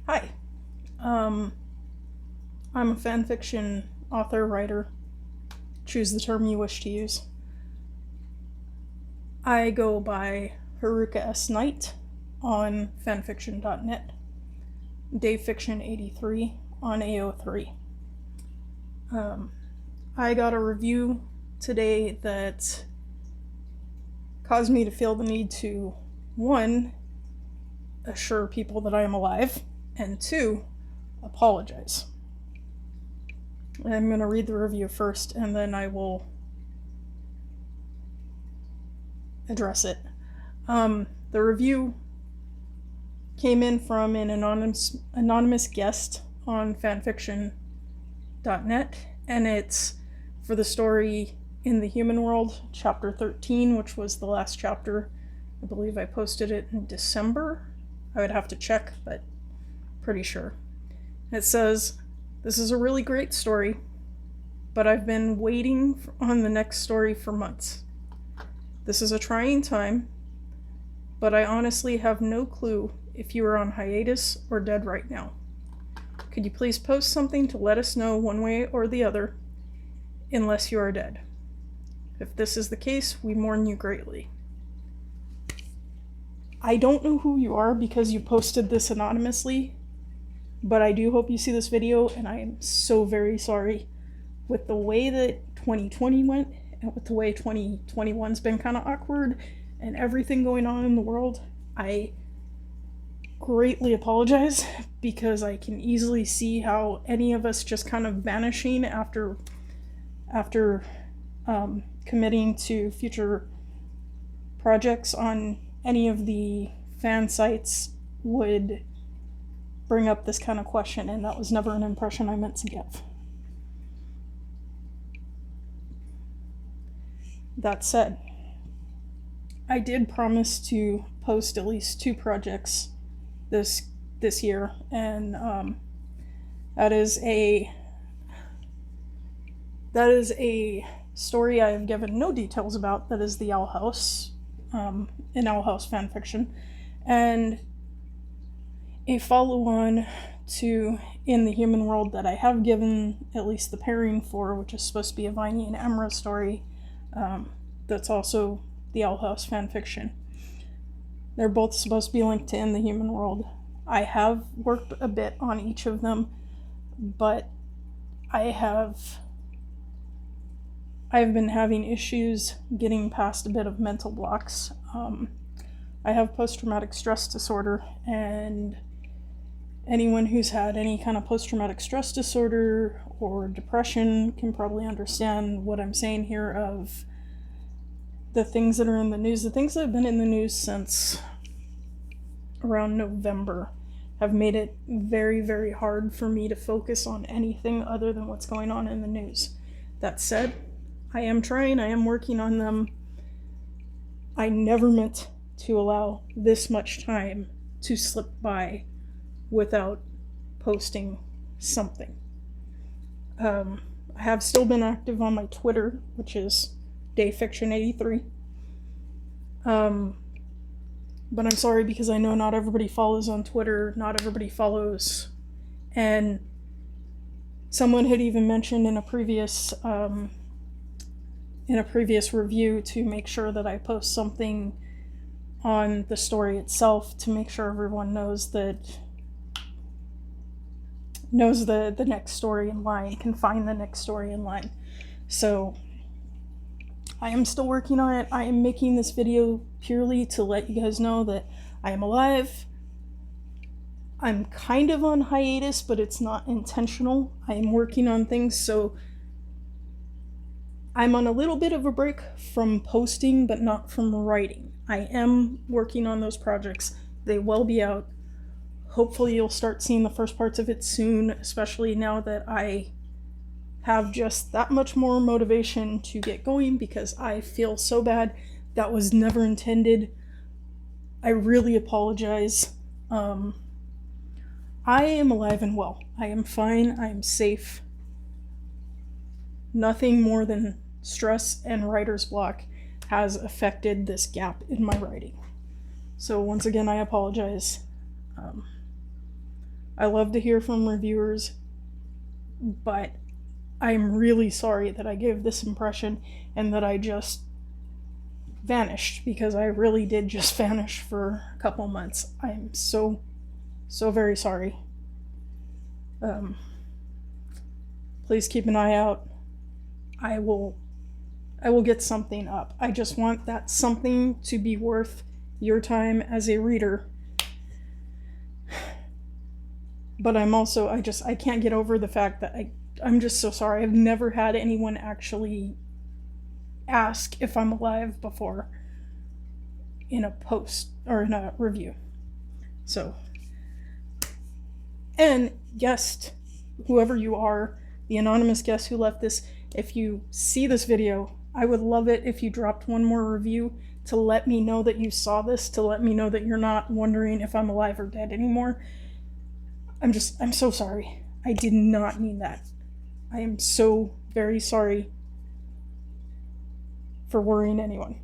Hi. Um, I'm a fanfiction author, writer. Choose the term you wish to use. I go by Haruka S. Knight on fanfiction.net, DaveFiction83 on AO3. I got a review today that caused me to feel the need to, one, assure people that I am alive, and two, apologize. I'm going to read the review first, and then I will address it. The review came in from an anonymous guest on fanfiction.net, and it's for the story In the Human World, chapter 13, which was the last chapter. I believe I posted it in December. I would have to check, but pretty sure. It says, "This is a really great story, but I've been waiting on the next story for months. This is a trying time, but I honestly have no clue if you are on hiatus or dead right now. Could you please post something to let us know one way or the other, unless you are dead? If this is the case, we mourn you greatly." I don't know who you are because you posted this anonymously, but I do hope you see this video, and I am so very sorry with the way that 2020 went and with the way 2021's been kind of awkward and everything going on in the world. I greatly apologize because I can easily see how any of us just kind of vanishing after committing to future projects on any of the fan sites would bring up this kind of question, and that was never an impression I meant to give. That said, I did promise to post at least 2 projects this year, and that is a story I have given no details about. That is the Owl House, an Owl House fanfiction, and a follow-on to In the Human World that I have given at least the pairing for, which is supposed to be a Viney and Emra story. That's also the Owl House fanfiction. They're both supposed to be linked to In the Human World. I have worked a bit on each of them, but I've been having issues getting past a bit of mental blocks. I have post-traumatic stress disorder, and anyone who's had any kind of post-traumatic stress disorder or depression can probably understand what I'm saying here of the things that are in the news. The things that have been in the news since around November have made it very, very hard for me to focus on anything other than what's going on in the news. That said, I am trying, I am working on them. I never meant to allow this much time to slip by without posting something. I have still been active on my Twitter, which is DaveFiction83. But I'm sorry because I know not everybody follows on Twitter, not everybody follows, and someone had even mentioned in a previous review to make sure that I post something on the story itself to make sure everyone knows the next story in line, can find the next story in line. So I am still working on it. I am making this video purely to let you guys know that I am alive. I'm kind of on hiatus, but it's not intentional. I am working on things, so I'm on a little bit of a break from posting, but not from writing. I am working on those projects. They will be out. Hopefully you'll start seeing the first parts of it soon, especially now that I have just that much more motivation to get going because I feel so bad. That was never intended. I really apologize. I am alive and well. I am fine. I am safe. Nothing more than stress and writer's block has affected this gap in my writing. So once again, I apologize. I love to hear from reviewers, but I'm really sorry that I gave this impression and that I just vanished, because I really did just vanish for a couple months. I'm so very sorry. Please keep an eye out. I will get something up. I just want that something to be worth your time as a reader. But I'm also, I can't get over the fact that I'm just so sorry. I've never had anyone actually ask if I'm alive before in a post or in a review. So, and guest, whoever you are, the anonymous guest who left this, if you see this video, I would love it if you dropped one more review to let me know that you saw this, to let me know that you're not wondering if I'm alive or dead anymore. I'm so sorry. I did not mean that. I am so very sorry for worrying anyone.